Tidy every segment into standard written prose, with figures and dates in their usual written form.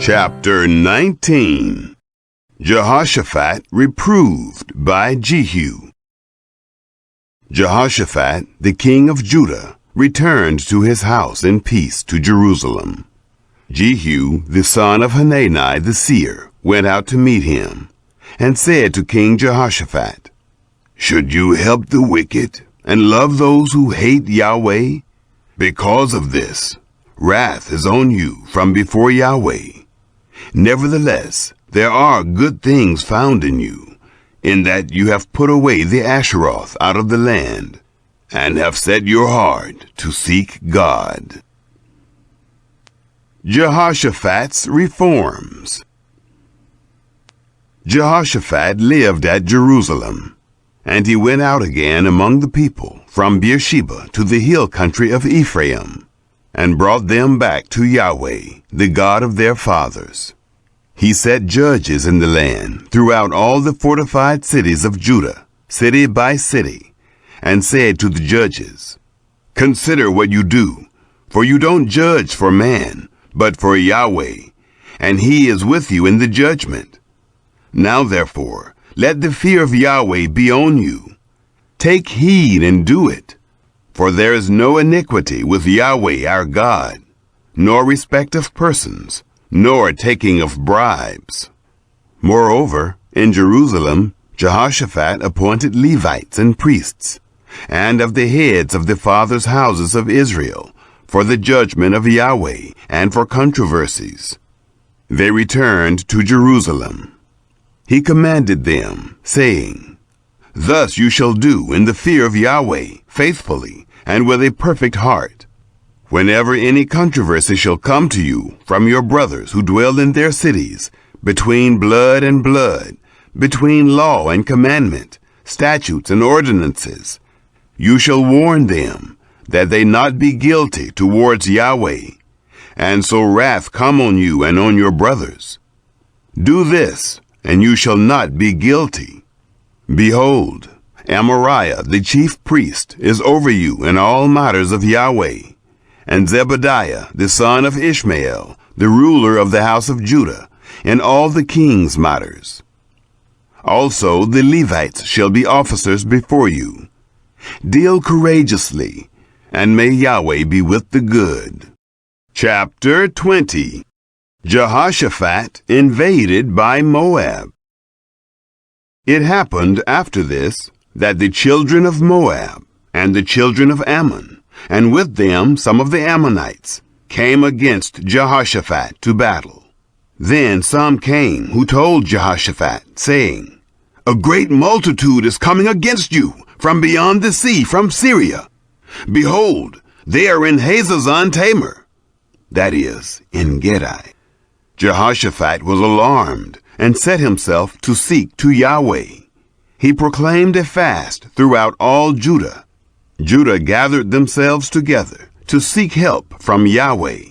Chapter 19. Jehoshaphat reproved by Jehu. Jehoshaphat, the king of Judah, returned to his house in peace to Jerusalem. Jehu, the son of Hanani the seer, went out to meet him, and said to King Jehoshaphat, "Should you help the wicked and love those who hate Yahweh? Because of this, wrath is on you from before Yahweh. Nevertheless, there are good things found in you, in that you have put away the Asheroth out of the land, and have set your heart to seek God." Jehoshaphat's reforms. Jehoshaphat lived at Jerusalem, and he went out again among the people from Beersheba to the hill country of Ephraim, and brought them back to Yahweh, the God of their fathers. He set judges in the land throughout all the fortified cities of Judah, city by city, and said to the judges, "Consider what you do, for you don't judge for man, but for Yahweh, and he is with you in the judgment. Now therefore, let the fear of Yahweh be on you. Take heed and do it, for there is no iniquity with Yahweh our God, nor respect of persons, nor taking of bribes." Moreover, in Jerusalem, Jehoshaphat appointed Levites and priests, and of the heads of the fathers' houses of Israel, for the judgment of Yahweh and for controversies. They returned to Jerusalem. He commanded them, saying, "Thus you shall do in the fear of Yahweh, faithfully, and with a perfect heart. Whenever any controversy shall come to you from your brothers who dwell in their cities, between blood and blood, between law and commandment, statutes and ordinances, you shall warn them, that they not be guilty towards Yahweh, and so wrath come on you and on your brothers. Do this, and you shall not be guilty. Behold, Amariah the chief priest is over you in all matters of Yahweh, and Zebadiah the son of Ishmael, the ruler of the house of Judah, in all the king's matters. Also the Levites shall be officers before you. Deal courageously, and may Yahweh be with the good." Chapter 20. Jehoshaphat invaded by Moab. It happened after this that the children of Moab and the children of Ammon, and with them some of the Ammonites, came against Jehoshaphat to battle. Then some came who told Jehoshaphat, saying, "A great multitude is coming against you from beyond the sea, from Syria. Behold, they are in Hazazon Tamar," that is, in Gedi. Jehoshaphat was alarmed, and set himself to seek to Yahweh. He proclaimed a fast throughout all Judah. Judah gathered themselves together to seek help from Yahweh.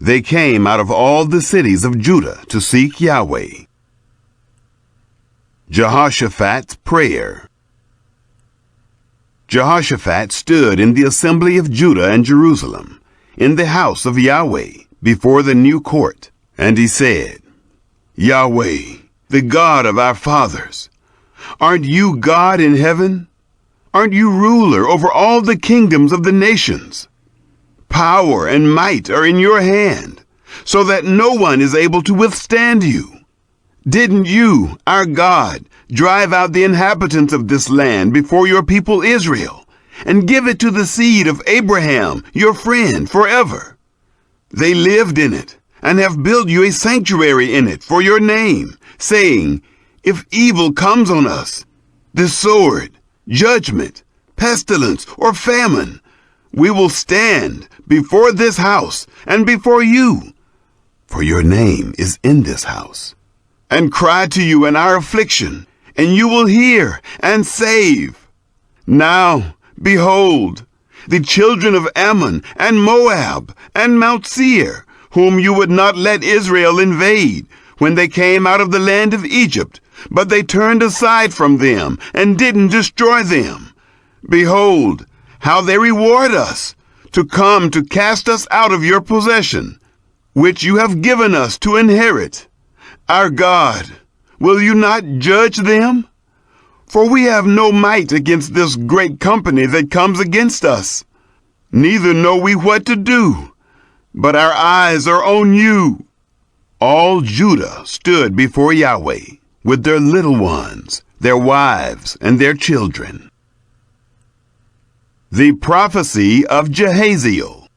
They came out of all the cities of Judah to seek Yahweh. Jehoshaphat's prayer. Jehoshaphat stood in the assembly of Judah and Jerusalem, in the house of Yahweh, before the new court, and he said, "Yahweh, the God of our fathers, aren't you God in heaven? Aren't you ruler over all the kingdoms of the nations? Power and might are in your hand, so that no one is able to withstand you. Didn't you, our God, drive out the inhabitants of this land before your people Israel, and give it to the seed of Abraham, your friend, forever? They lived in it, and have built you a sanctuary in it for your name, saying, 'If evil comes on us, the sword, judgment, pestilence, or famine, we will stand before this house and before you, for your name is in this house, and cry to you in our affliction, and you will hear and save.' Now, behold, the children of Ammon and Moab and Mount Seir, whom you would not let Israel invade when they came out of the land of Egypt, but they turned aside from them and didn't destroy them. Behold, how they reward us, to come to cast us out of your possession. which you have given us to inherit. Our God, will you not judge them? For we have no might against this great company that comes against us. Neither know we what to do, but our eyes are on you. All Judah stood before Yahweh with their little ones, their wives, and their children. The prophecy of Jehaziel.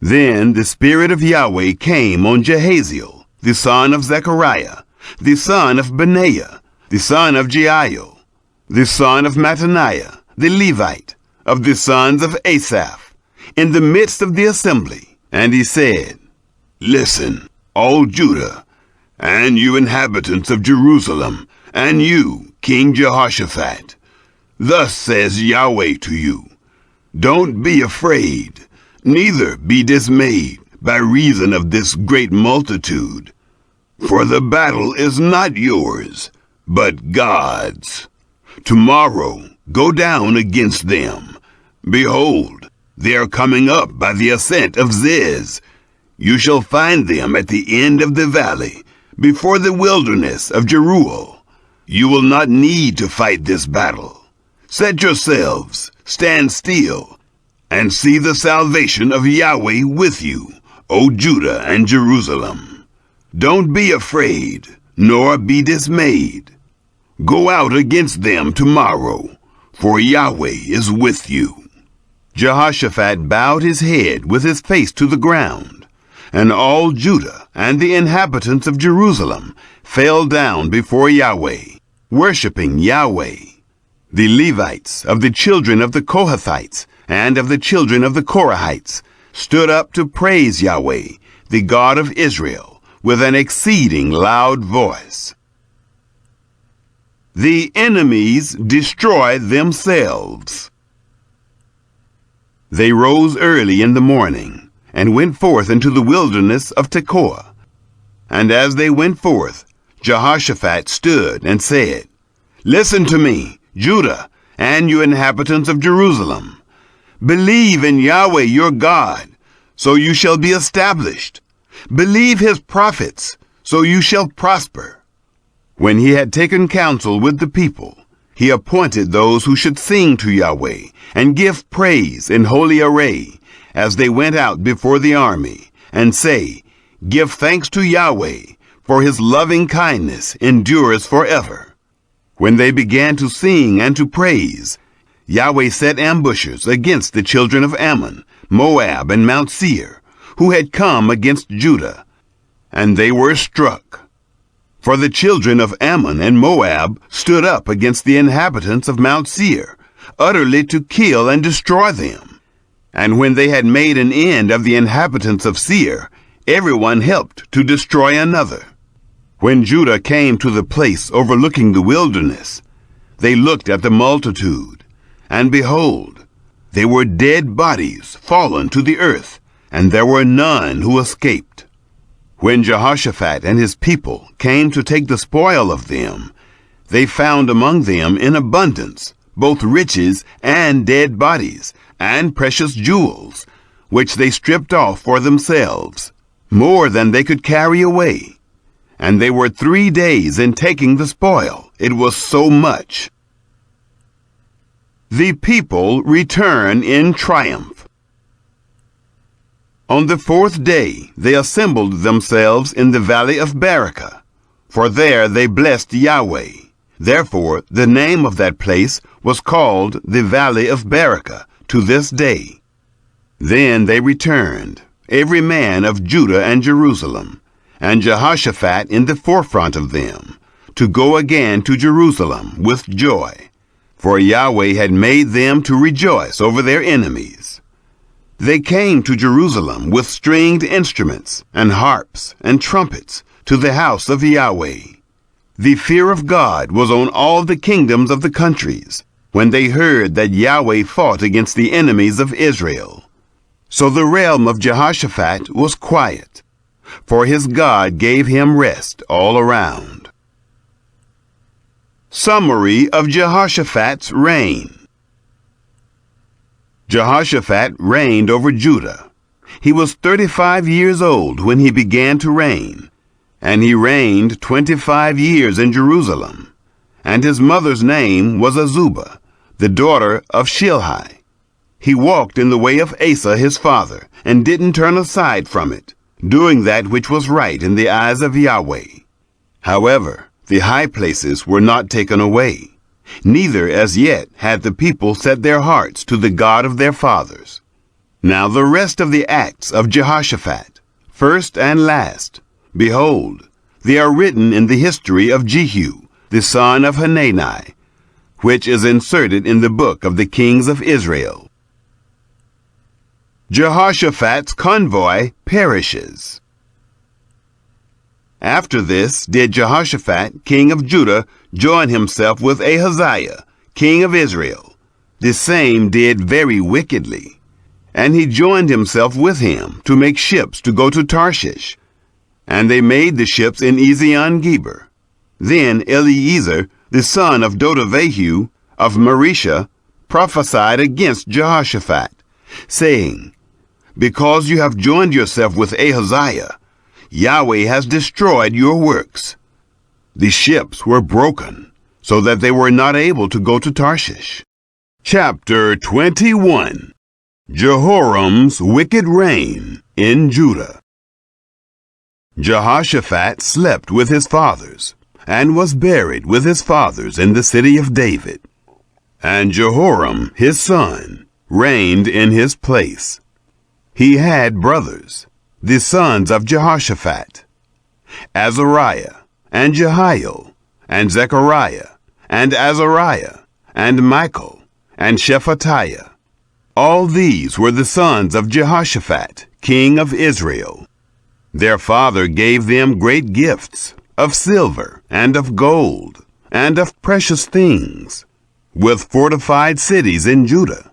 Then the Spirit of Yahweh came on Jehaziel, the son of Zechariah, the son of Benaiah, the son of Jeiel, the son of Mattaniah, the Levite, of the sons of Asaph, in the midst of the assembly. And he said, Listen, all Judah, and you inhabitants of Jerusalem, and you, King Jehoshaphat. Thus says Yahweh to you, Don't be afraid, neither be dismayed by reason of this great multitude. For the battle is not yours, but God's. Tomorrow go down against them. Behold, they are coming up by the ascent of Ziz. You shall find them at the end of the valley, before the wilderness of Jeruel. You will not need to fight this battle. Set yourselves, stand still, and see the salvation of Yahweh with you, O Judah and Jerusalem. Don't be afraid, nor be dismayed. Go out against them tomorrow, for Yahweh is with you. Jehoshaphat bowed his head with his face to the ground, and all Judah and the inhabitants of Jerusalem fell down before Yahweh, worshiping Yahweh. The Levites of the children of the Kohathites and of the children of the Korahites stood up to praise Yahweh, the God of Israel, with an exceeding loud voice. The enemies destroy themselves. They rose early in the morning, and went forth into the wilderness of Tekoa. And as they went forth, Jehoshaphat stood and said, Listen to me, Judah, and you inhabitants of Jerusalem. Believe in Yahweh your God, so you shall be established. Believe his prophets, so you shall prosper. When he had taken counsel with the people, he appointed those who should sing to Yahweh and give praise in holy array, as they went out before the army, and say, Give thanks to Yahweh, for his loving kindness endures forever. When they began to sing and to praise, Yahweh set ambushers against the children of Ammon, Moab, and Mount Seir, who had come against Judah, and they were struck. For the children of Ammon and Moab stood up against the inhabitants of Mount Seir, utterly to kill and destroy them. And when they had made an end of the inhabitants of Seir, everyone helped to destroy another. When Judah came to the place overlooking the wilderness, they looked at the multitude, and behold, they were dead bodies fallen to the earth, and there were none who escaped. When Jehoshaphat and his people came to take the spoil of them, they found among them in abundance both riches and dead bodies, and precious jewels, which they stripped off for themselves, more than they could carry away. And they were 3 days in taking the spoil. It was so much. The people return in triumph. On the 4th day they assembled themselves in the valley of Barakah, for there they blessed Yahweh. Therefore the name of that place was called the Valley of Barakah to this day. Then they returned, every man of Judah and Jerusalem, and Jehoshaphat in the forefront of them, to go again to Jerusalem with joy, for Yahweh had made them to rejoice over their enemies. They came to Jerusalem with stringed instruments, and harps, and trumpets, to the house of Yahweh. The fear of God was on all the kingdoms of the countries, when they heard that Yahweh fought against the enemies of Israel. So the realm of Jehoshaphat was quiet, for his God gave him rest all around. Summary of Jehoshaphat's reign. Jehoshaphat reigned over Judah. He was 35 years old when he began to reign, and he reigned 25 years in Jerusalem. And his mother's name was Azubah, the daughter of Shilhi. He walked in the way of Asa his father, and didn't turn aside from it, doing that which was right in the eyes of Yahweh. However, the high places were not taken away, neither as yet had the people set their hearts to the God of their fathers. Now the rest of the acts of Jehoshaphat, first and last, behold, they are written in the history of Jehu, the son of Hanani, which is inserted in the book of the kings of Israel. Jehoshaphat's convoy perishes. After this did Jehoshaphat, king of Judah, join himself with Ahaziah, king of Israel. The same did very wickedly. And he joined himself with him to make ships to go to Tarshish. And they made the ships in Ezion-Geber. Then Eliezer, the son of Dodavehu, of Marisha, prophesied against Jehoshaphat, saying, Because you have joined yourself with Ahaziah, Yahweh has destroyed your works. The ships were broken, so that they were not able to go to Tarshish. Chapter 21. Jehoram's wicked reign in Judah. Jehoshaphat slept with his fathers, and was buried with his fathers in the city of David. And Jehoram his son reigned in his place. He had brothers, the sons of Jehoshaphat, Azariah, and Jehiel, and Zechariah, and Azariah, and Michael, and Shephatiah. All these were the sons of Jehoshaphat, king of Israel. Their father gave them great gifts, of silver, and of gold, and of precious things, with fortified cities in Judah.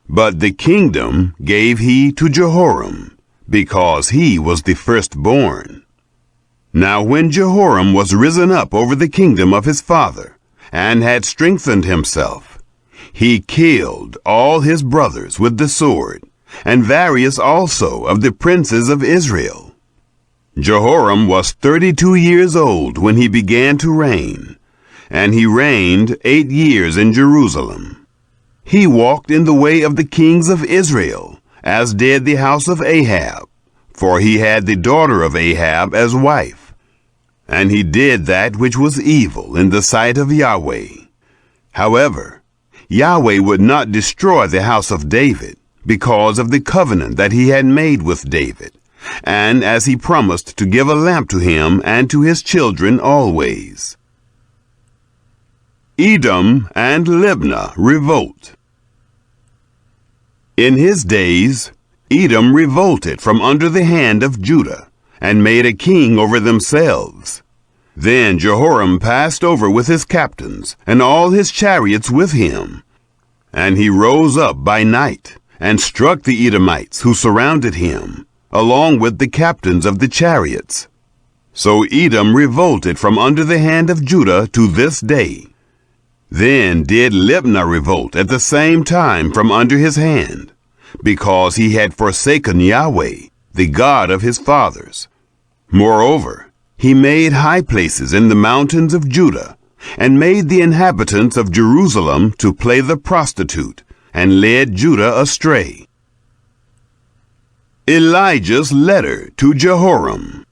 But the kingdom gave he to Jehoram, because he was the firstborn. Now when Jehoram was risen up over the kingdom of his father, and had strengthened himself, he killed all his brothers with the sword, and various also of the princes of Israel. Jehoram was 32 years old when he began to reign, and he reigned 8 years in Jerusalem. He walked in the way of the kings of Israel, as did the house of Ahab, for he had the daughter of Ahab as wife. And he did that which was evil in the sight of Yahweh. However, Yahweh would not destroy the house of David, because of the covenant that he had made with David, and as he promised to give a lamp to him and to his children always. Edom and Libnah revolt. In his days, Edom revolted from under the hand of Judah, and made a king over themselves. Then Jehoram passed over with his captains, and all his chariots with him. And he rose up by night, and struck the Edomites who surrounded him, along with the captains of the chariots. So Edom revolted from under the hand of Judah to this day. Then did Libnah revolt at the same time from under his hand, because he had forsaken Yahweh, the God of his fathers. Moreover, he made high places in the mountains of Judah, and made the inhabitants of Jerusalem to play the prostitute, and led Judah astray. Elijah's letter to Jehoram.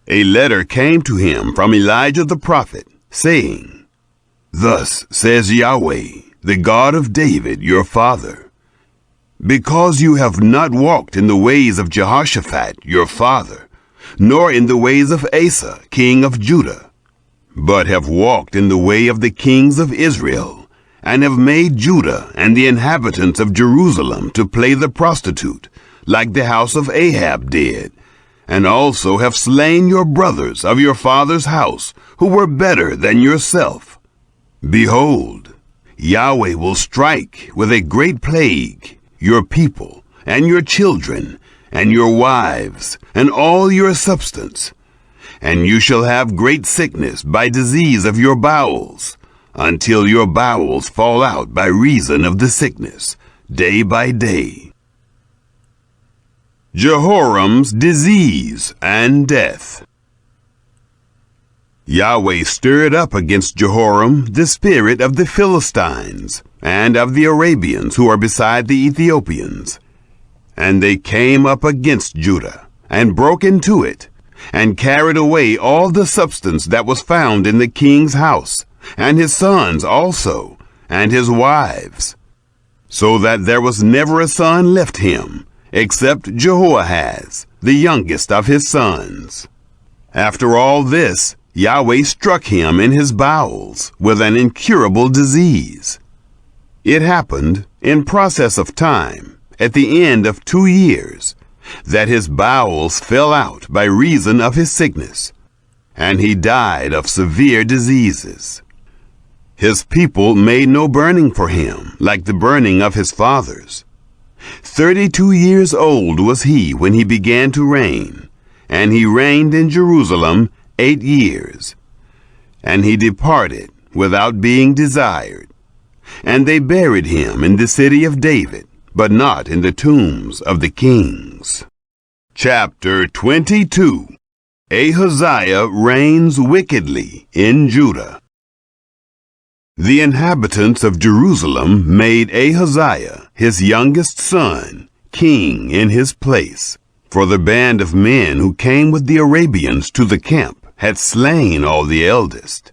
A letter came to him from Elijah the prophet, saying, Thus says Yahweh, the God of David your father, Because you have not walked in the ways of Jehoshaphat your father, nor in the ways of Asa, king of Judah, but have walked in the way of the kings of Israel, and have made Judah and the inhabitants of Jerusalem to play the prostitute, like the house of Ahab did, and also have slain your brothers of your father's house, who were better than yourself. Behold, Yahweh will strike with a great plague your people, and your children, and your wives, and all your substance. And you shall have great sickness by disease of your bowels, until your bowels fall out by reason of the sickness, day by day. Jehoram's disease and death. Yahweh stirred up against Jehoram the spirit of the Philistines and of the Arabians who are beside the Ethiopians. And they came up against Judah, and broke into it, and carried away all the substance that was found in the king's house, and his sons also, and his wives, so that there was never a son left him, except Jehoahaz, the youngest of his sons. After all this, Yahweh struck him in his bowels with an incurable disease. It happened, in process of time, at the end of 2 years, that his bowels fell out by reason of his sickness, and he died of severe diseases. His people made no burning for him, like the burning of his fathers. 32 years old was he when he began to reign, and he reigned in Jerusalem 8 years. And he departed without being desired. And they buried him in the city of David, but not in the tombs of the kings. Chapter 22. Ahaziah reigns wickedly in Judah. The inhabitants of Jerusalem made Ahaziah, his youngest son, king in his place, for the band of men who came with the Arabians to the camp had slain all the eldest.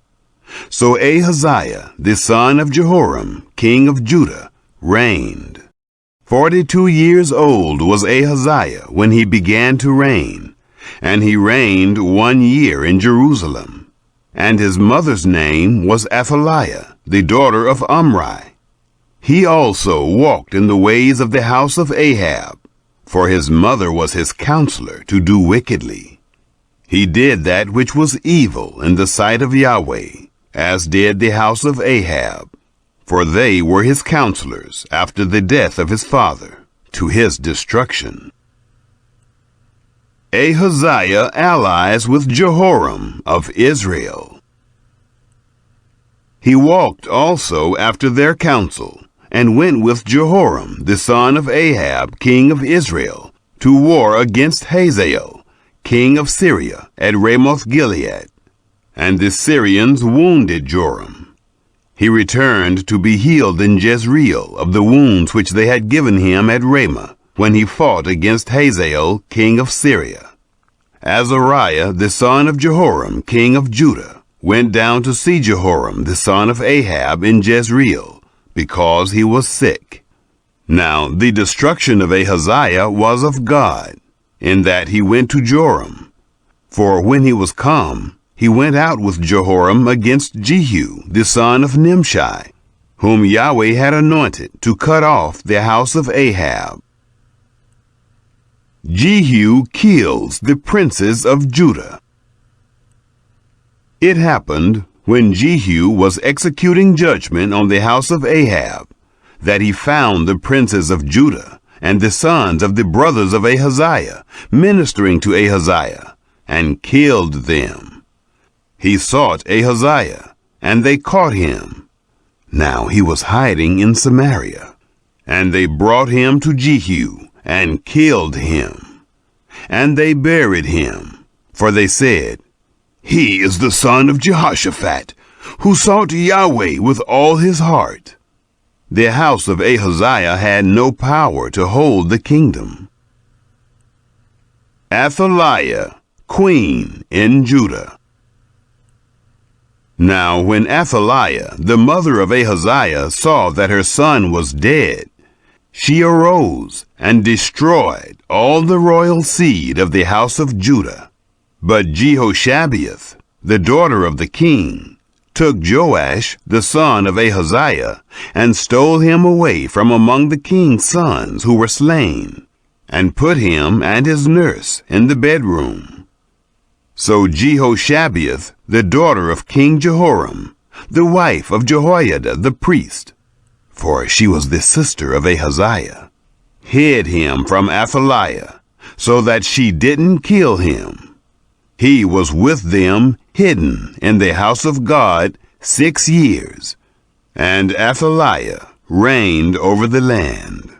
So Ahaziah, the son of Jehoram, king of Judah, reigned. 42 years old was Ahaziah when he began to reign, and he reigned 1 year in Jerusalem. And his mother's name was Athaliah, the daughter of Omri. He also walked in the ways of the house of Ahab, for his mother was his counselor to do wickedly. He did that which was evil in the sight of Yahweh, as did the house of Ahab, for they were his counselors after the death of his father, to his destruction. Ahaziah allies with Jehoram of Israel. He walked also after their counsel, and went with Jehoram the son of Ahab, king of Israel, to war against Hazael, king of Syria, at Ramoth-Gilead. And the Syrians wounded Joram. He returned to be healed in Jezreel of the wounds which they had given him at Ramah, when he fought against Hazael, king of Syria. Azariah, the son of Jehoram, king of Judah, went down to see Jehoram, the son of Ahab, in Jezreel, because he was sick. Now the destruction of Ahaziah was of God, in that he went to Joram. For when he was come, he went out with Jehoram against Jehu, the son of Nimshi, whom Yahweh had anointed to cut off the house of Ahab. Jehu kills the princes of Judah. It happened, when Jehu was executing judgment on the house of Ahab, that he found the princes of Judah and the sons of the brothers of Ahaziah ministering to Ahaziah, and killed them. He sought Ahaziah, and they caught him. Now he was hiding in Samaria. And they brought him to Jehu, and killed him. And they buried him, for they said, "He is the son of Jehoshaphat, who sought Yahweh with all his heart." The house of Ahaziah had no power to hold the kingdom. Athaliah, queen in Judah. Now when Athaliah, the mother of Ahaziah, saw that her son was dead, she arose and destroyed all the royal seed of the house of Judah. But Jehoshabeath, the daughter of the king, took Joash, the son of Ahaziah, and stole him away from among the king's sons who were slain, and put him and his nurse in the bedroom. So Jehoshabeath, the daughter of King Jehoram, the wife of Jehoiada the priest, for she was the sister of Ahaziah, hid him from Athaliah, so that she didn't kill him. He was with them hidden in the house of God 6 years, and Athaliah reigned over the land.